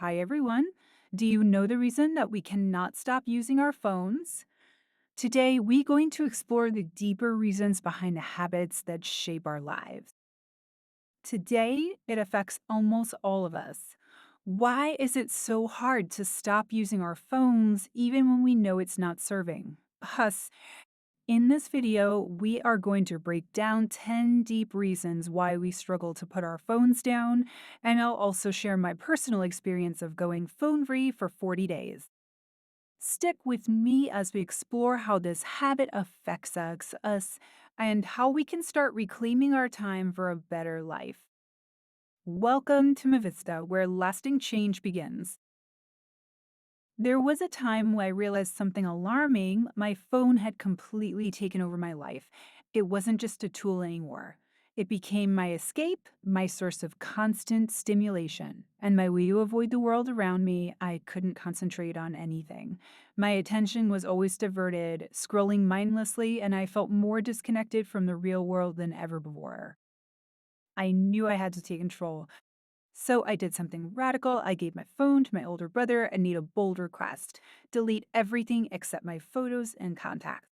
Hi, everyone. Do you know the reason that we cannot stop using our phones? Today, we're going to explore the deeper reasons behind the habits that shape our lives. Today, it affects almost all of us. Why is it so hard to stop using our phones even when we know it's not serving us? In this video, we are going to break down 10 deep reasons why we struggle to put our phones down, and I'll also share my personal experience of going phone free for 40 days. Stick with me as we explore how this habit affects us and how we can start reclaiming our time for a better life. Welcome to Mavista, where lasting change begins. There was a time when I realized something alarming. My phone had completely taken over my life. It wasn't just a tool anymore. It became my escape, my source of constant stimulation, and my way to avoid the world around me. I couldn't concentrate on anything. My attention was always diverted, scrolling mindlessly, and I felt more disconnected from the real world than ever before. I knew I had to take control. So I did something radical. I gave my phone to my older brother and made a bold request: delete everything except my photos and contacts.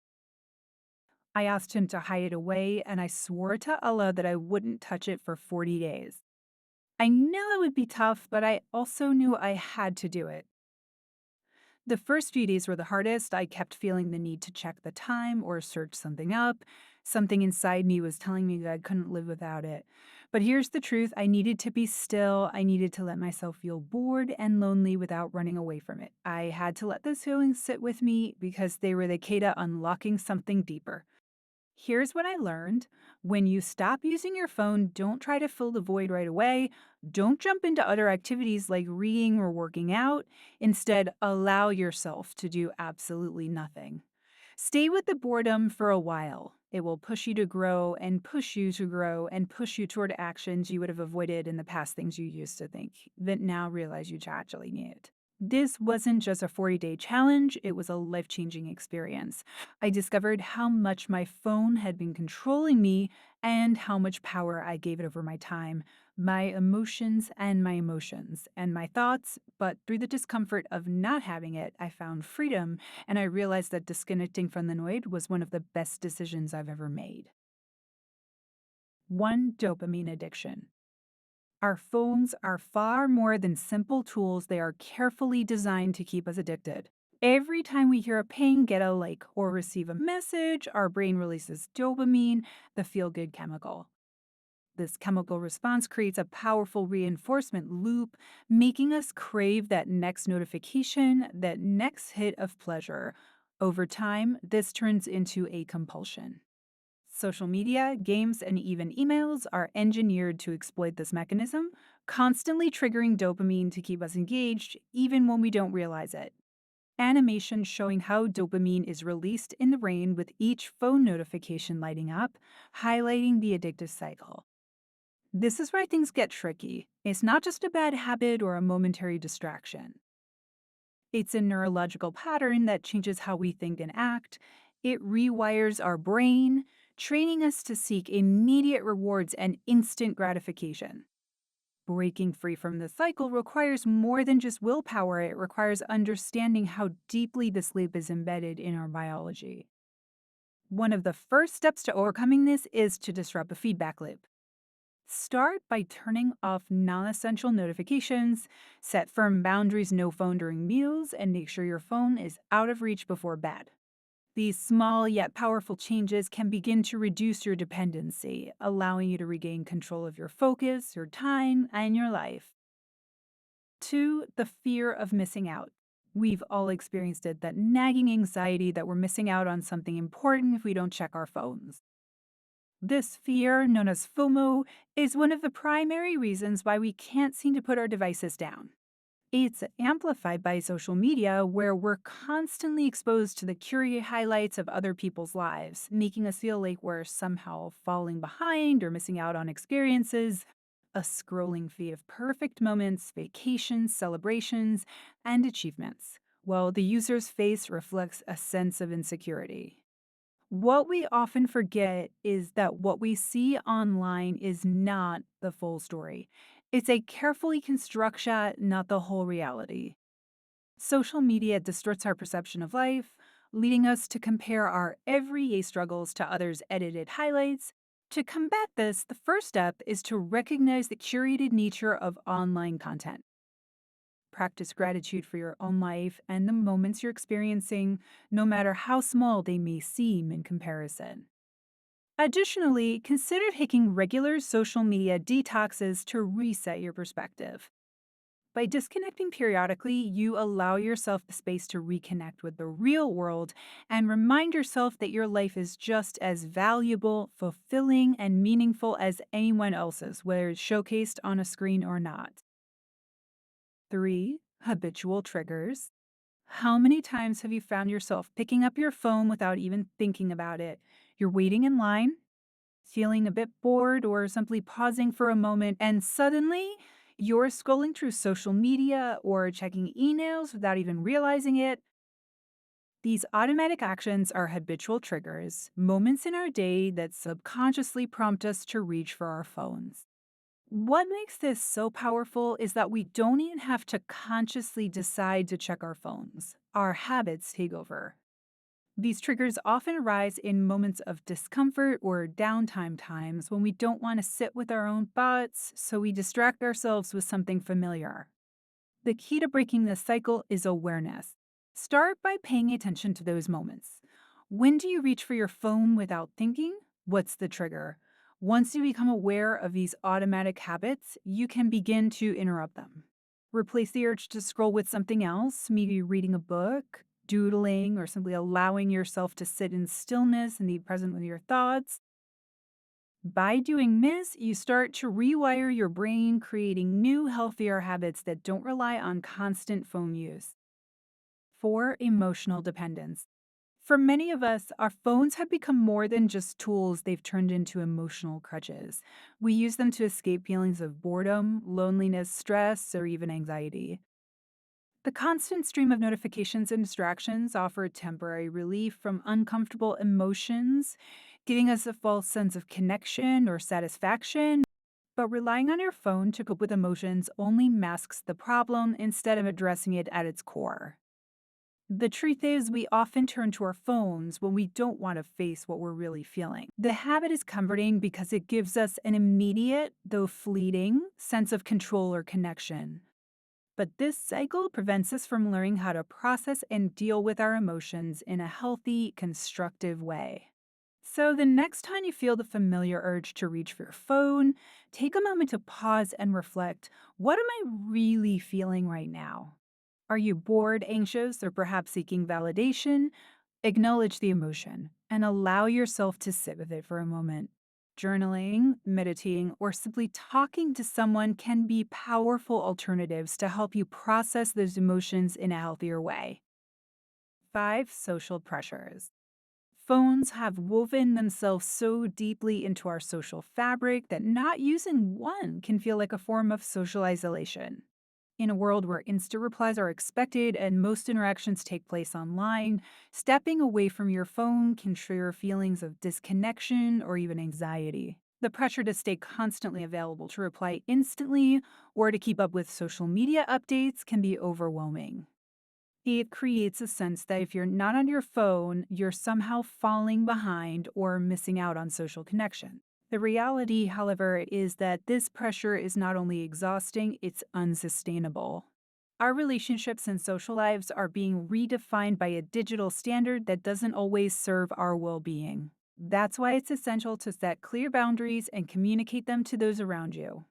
I asked him to hide it away, and I swore to Allah that I wouldn't touch it for 40 days. I knew it would be tough, but I also knew I had to do it. The first few days were the hardest. I kept feeling the need to check the time or search something up. Something inside me was telling me that I couldn't live without it. But here's the truth: I needed to be still. I needed to let myself feel bored and lonely without running away from it. I had to let those feelings sit with me because they were the key to unlocking something deeper. Here's what I learned: when you stop using your phone, don't try to fill the void right away. Don't jump into other activities like reading or working out. Instead, allow yourself to do absolutely nothing. Stay with the boredom for a while. It will push you to grow and push you to grow and push you toward actions you would have avoided in the past, things you used to think that now realize you actually need. This wasn't just a 40-day challenge, it was a life changing experience. I discovered how much my phone had been controlling me and how much power I gave it over my time, my emotions, and my thoughts. But through the discomfort of not having it, I found freedom, and I realized that disconnecting from the noise was one of the best decisions I've ever made. One, dopamine addiction. Our phones are far more than simple tools, they are carefully designed to keep us addicted. Every time we hear a ping, get a like, or receive a message, our brain releases dopamine, the feel good chemical. This chemical response creates a powerful reinforcement loop, making us crave that next notification, that next hit of pleasure. Over time, this turns into a compulsion. Social media, games, and even emails are engineered to exploit this mechanism, constantly triggering dopamine to keep us engaged, even when we don't realize it. Animation showing how dopamine is released in the brain with each phone notification lighting up, highlighting the addictive cycle. This is where things get tricky. It's not just a bad habit or a momentary distraction. It's a neurological pattern that changes how we think and act. It rewires our brain, training us to seek immediate rewards and instant gratification. Breaking free from the cycle requires more than just willpower, it requires understanding how deeply this loop is embedded in our biology. One of the first steps to overcoming this is to disrupt the feedback loop. Start by turning off non essential notifications, set firm boundaries: no phone during meals, and make sure your phone is out of reach before bed. These small yet powerful changes can begin to reduce your dependency, allowing you to regain control of your focus, your time, and your life. 2, the fear of missing out. We've all experienced it, that nagging anxiety that we're missing out on something important if we don't check our phones. This fear, known as FOMO, is one of the primary reasons why we can't seem to put our devices down. It's amplified by social media, where we're constantly exposed to the curated highlights of other people's lives, making us feel like we're somehow falling behind or missing out on experiences. A scrolling feed of perfect moments, vacations, celebrations, and achievements, while the user's face reflects a sense of insecurity. What we often forget is that what we see online is not the full story. It's a carefully construct shot, not the whole reality. Social media distorts our perception of life, leading us to compare our everyday struggles to others' edited highlights. To combat this, the first step is to recognize the curated nature of online content. Practice gratitude for your own life and the moments you're experiencing, no matter how small they may seem in comparison. Additionally, consider taking regular social media detoxes to reset your perspective. By disconnecting periodically, you allow yourself the space to reconnect with the real world and remind yourself that your life is just as valuable, fulfilling, and meaningful as anyone else's, whether it's showcased on a screen or not. 3. Habitual triggers. How many times have you found yourself picking up your phone without even thinking about it? You're waiting in line, feeling a bit bored, or simply pausing for a moment, and suddenly you're scrolling through social media or checking emails without even realizing it. These automatic actions are habitual triggers, moments in our day that subconsciously prompt us to reach for our phones. What makes this so powerful is that we don't even have to consciously decide to check our phones. Our habits take over. These triggers often arise in moments of discomfort or downtime times when we don't want to sit with our own thoughts, so we distract ourselves with something familiar. The key to breaking this cycle is awareness. Start by paying attention to those moments. When do you reach for your phone without thinking? What's the trigger? Once you become aware of these automatic habits, you can begin to interrupt them. Replace the urge to scroll with something else, maybe reading a book, doodling, or simply allowing yourself to sit in stillness and be present with your thoughts. By doing this, you start to rewire your brain, creating new, healthier habits that don't rely on constant phone use. 4. Emotional dependence. For many of us, our phones have become more than just tools, they've turned into emotional crutches. We use them to escape feelings of boredom, loneliness, stress, or even anxiety. The constant stream of notifications and distractions offer temporary relief from uncomfortable emotions, giving us a false sense of connection or satisfaction. But relying on your phone to cope with emotions only masks the problem instead of addressing it at its core. The truth is, we often turn to our phones when we don't want to face what we're really feeling. The habit is comforting because it gives us an immediate, though fleeting, sense of control or connection. But this cycle prevents us from learning how to process and deal with our emotions in a healthy, constructive way. So, the next time you feel the familiar urge to reach for your phone, take a moment to pause and reflect, what am I really feeling right now? Are you bored, anxious, or perhaps seeking validation? Acknowledge the emotion and allow yourself to sit with it for a moment. Journaling, meditating, or simply talking to someone can be powerful alternatives to help you process those emotions in a healthier way. 5. Social pressures. Phones have woven themselves so deeply into our social fabric that not using one can feel like a form of social isolation. In a world where instant replies are expected and most interactions take place online, stepping away from your phone can trigger feelings of disconnection or even anxiety. The pressure to stay constantly available, to reply instantly, or to keep up with social media updates can be overwhelming. It creates a sense that if you're not on your phone, you're somehow falling behind or missing out on social connection. The reality, however, is that this pressure is not only exhausting, it's unsustainable. Our relationships and social lives are being redefined by a digital standard that doesn't always serve our well being. That's why it's essential to set clear boundaries and communicate them to those around you.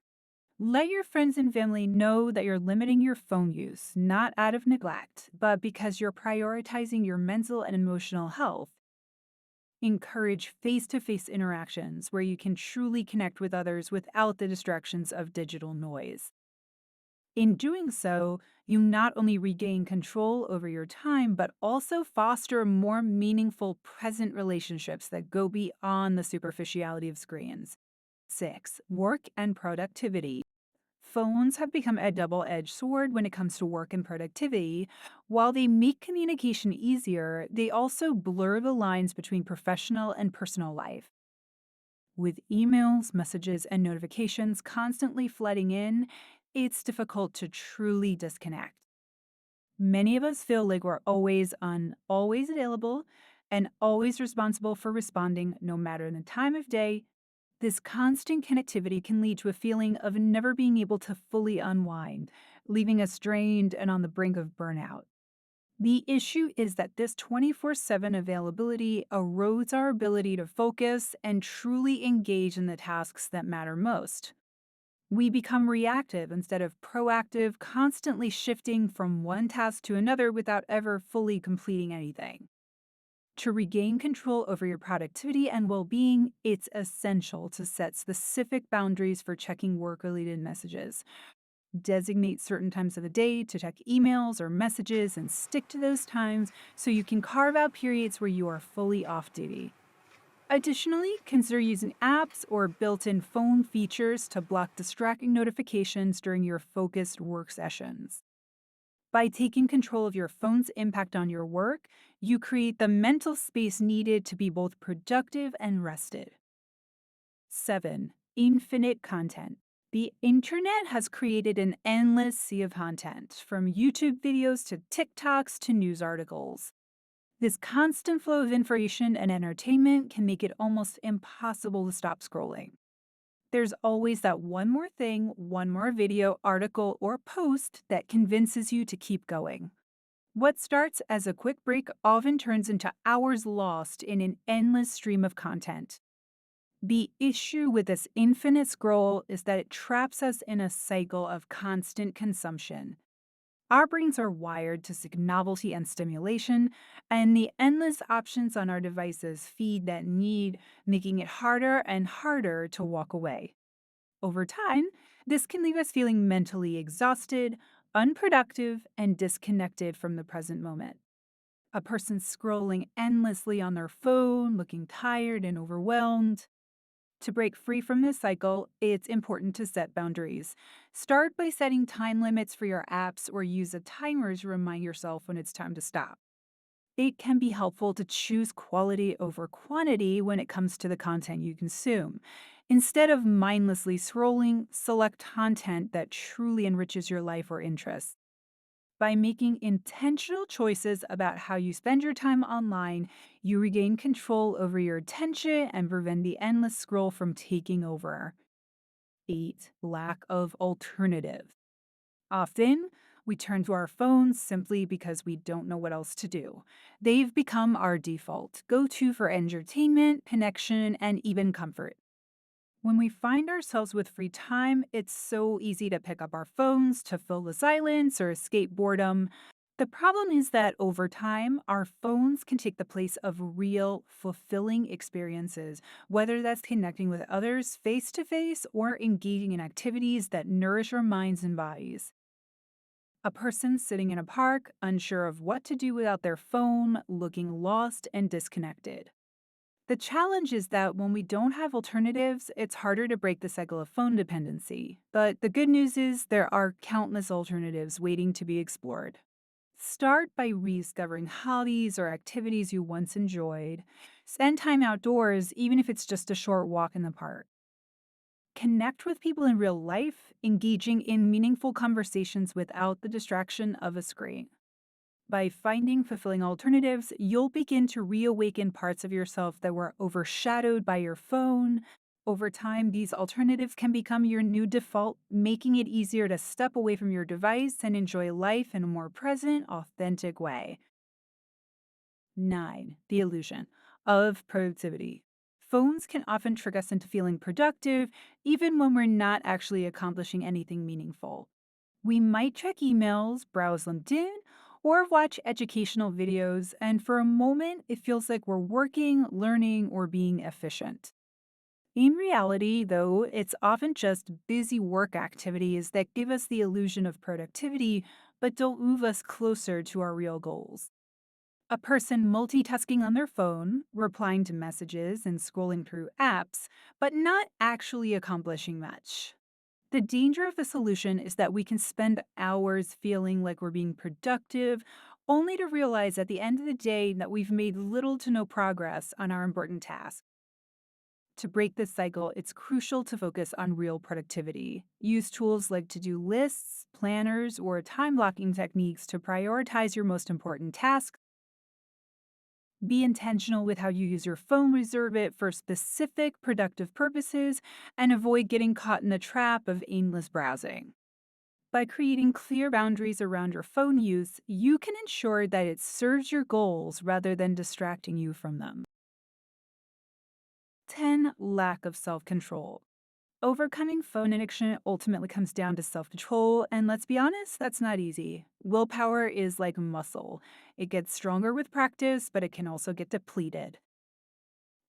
Let your friends and family know that you're limiting your phone use, not out of neglect, but because you're prioritizing your mental and emotional health. Encourage face to face interactions where you can truly connect with others without the distractions of digital noise. In doing so, you not only regain control over your time, but also foster more meaningful present relationships that go beyond the superficiality of screens. 6. Work and productivity. Phones have become a double edged sword when it comes to work and productivity. While they make communication easier, they also blur the lines between professional and personal life. With emails, messages, and notifications constantly flooding in, it's difficult to truly disconnect. Many of us feel like we're always on, always available, and always responsible for responding no matter the time of day. This constant connectivity can lead to a feeling of never being able to fully unwind, leaving us drained and on the brink of burnout. The issue is that this 24/7 availability erodes our ability to focus and truly engage in the tasks that matter most. We become reactive instead of proactive, constantly shifting from one task to another without ever fully completing anything. To regain control over your productivity and well being, it's essential to set specific boundaries for checking work related messages. Designate certain times of the day to check emails or messages and stick to those times so you can carve out periods where you are fully off duty. Additionally, consider using apps or built in phone features to block distracting notifications during your focused work sessions. By taking control of your phone's impact on your work, you create the mental space needed to be both productive and rested. 7. Infinite content. The internet has created an endless sea of content, from YouTube videos to TikToks to news articles. This constant flow of information and entertainment can make it almost impossible to stop scrolling. There's always that one more thing, one more video, article, or post that convinces you to keep going. What starts as a quick break often turns into hours lost in an endless stream of content. The issue with this infinite scroll is that it traps us in a cycle of constant consumption. Our brains are wired to seek novelty and stimulation, and the endless options on our devices feed that need, making it harder and harder to walk away. Over time, this can leave us feeling mentally exhausted, unproductive, and disconnected from the present moment. A person scrolling endlessly on their phone, looking tired and overwhelmed. To break free from this cycle, it's important to set boundaries. Start by setting time limits for your apps or use a timer to remind yourself when it's time to stop. It can be helpful to choose quality over quantity when it comes to the content you consume. Instead of mindlessly scrolling, select content that truly enriches your life or interests. By making intentional choices about how you spend your time online, you regain control over your attention and prevent the endless scroll from taking over. 8. Lack of alternative. Often, we turn to our phones simply because we don't know what else to do. They've become our default go to for entertainment, connection, and even comfort. When we find ourselves with free time, it's so easy to pick up our phones to fill the silence or escape boredom. The problem is that over time, our phones can take the place of real, fulfilling experiences, whether that's connecting with others face to face or engaging in activities that nourish our minds and bodies. A person sitting in a park, unsure of what to do without their phone, looking lost and disconnected. The challenge is that when we don't have alternatives, it's harder to break the cycle of phone dependency. But the good news is there are countless alternatives waiting to be explored. Start by rediscovering hobbies or activities you once enjoyed. Spend time outdoors, even if it's just a short walk in the park. Connect with people in real life, engaging in meaningful conversations without the distraction of a screen. By finding fulfilling alternatives, you'll begin to reawaken parts of yourself that were overshadowed by your phone. Over time, these alternatives can become your new default, making it easier to step away from your device and enjoy life in a more present, authentic way. 9. The illusion of productivity. Phones can often trick us into feeling productive, even when we're not actually accomplishing anything meaningful. We might check emails, browse LinkedIn, or watch educational videos, and for a moment, it feels like we're working, learning, or being efficient. In reality, though, it's often just busy work activities that give us the illusion of productivity, but don't move us closer to our real goals. A person multitasking on their phone, replying to messages, and scrolling through apps, but not actually accomplishing much. The danger of the solution is that we can spend hours feeling like we're being productive, only to realize at the end of the day that we've made little to no progress on our important task. To break this cycle, it's crucial to focus on real productivity. Use tools like to do lists, planners, or time blocking techniques to prioritize your most important tasks. Be intentional with how you use your phone, reserve it for specific productive purposes, and avoid getting caught in the trap of aimless browsing. By creating clear boundaries around your phone use, you can ensure that it serves your goals rather than distracting you from them. 10. Lack of self control. Overcoming phone addiction ultimately comes down to self control, and let's be honest, that's not easy. Willpower is like muscle, it gets stronger with practice, but it can also get depleted.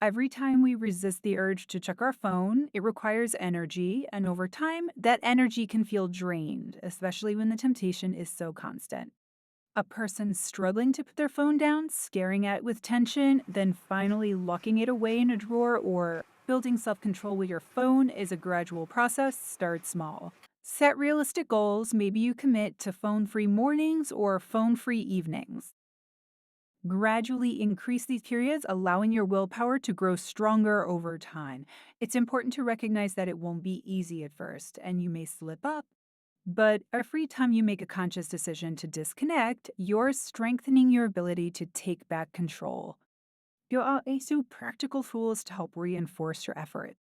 Every time we resist the urge to check our phone, it requires energy, and over time, that energy can feel drained, especially when the temptation is so constant. A person struggling to put their phone down, staring at it with tension, then finally locking it away in a drawer, or building self control with your phone is a gradual process. Start small. Set realistic goals. Maybe you commit to phone free mornings or phone free evenings. Gradually increase these periods, allowing your willpower to grow stronger over time. It's important to recognize that it won't be easy at first, and you may slip up. But every time you make a conscious decision to disconnect, you're strengthening your ability to take back control. There are also practical tools to help reinforce your effort.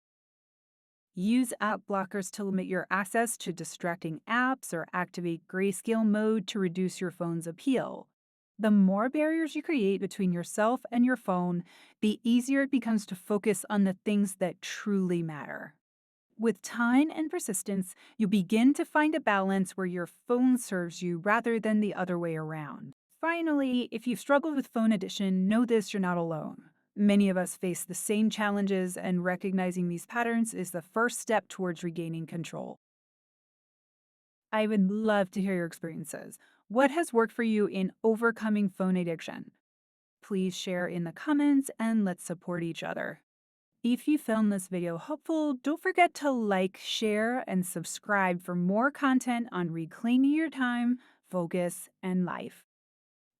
Use app blockers to limit your access to distracting apps or activate grayscale mode to reduce your phone's appeal. The more barriers you create between yourself and your phone, the easier it becomes to focus on the things that truly matter. With time and persistence, you begin to find a balance where your phone serves you rather than the other way around. Finally, if you've struggled with phone addiction, know this: you're not alone. Many of us face the same challenges, and recognizing these patterns is the first step towards regaining control. I would love to hear your experiences. What has worked for you in overcoming phone addiction? Please share in the comments and let's support each other. If you found this video helpful, don't forget to like, share, and subscribe for more content on reclaiming your time, focus, and life.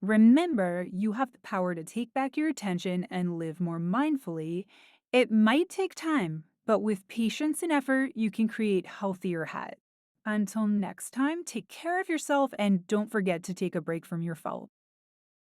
Remember, you have the power to take back your attention and live more mindfully. It might take time, but with patience and effort, you can create healthier habits. Until next time, take care of yourself and don't forget to take a break from your phone.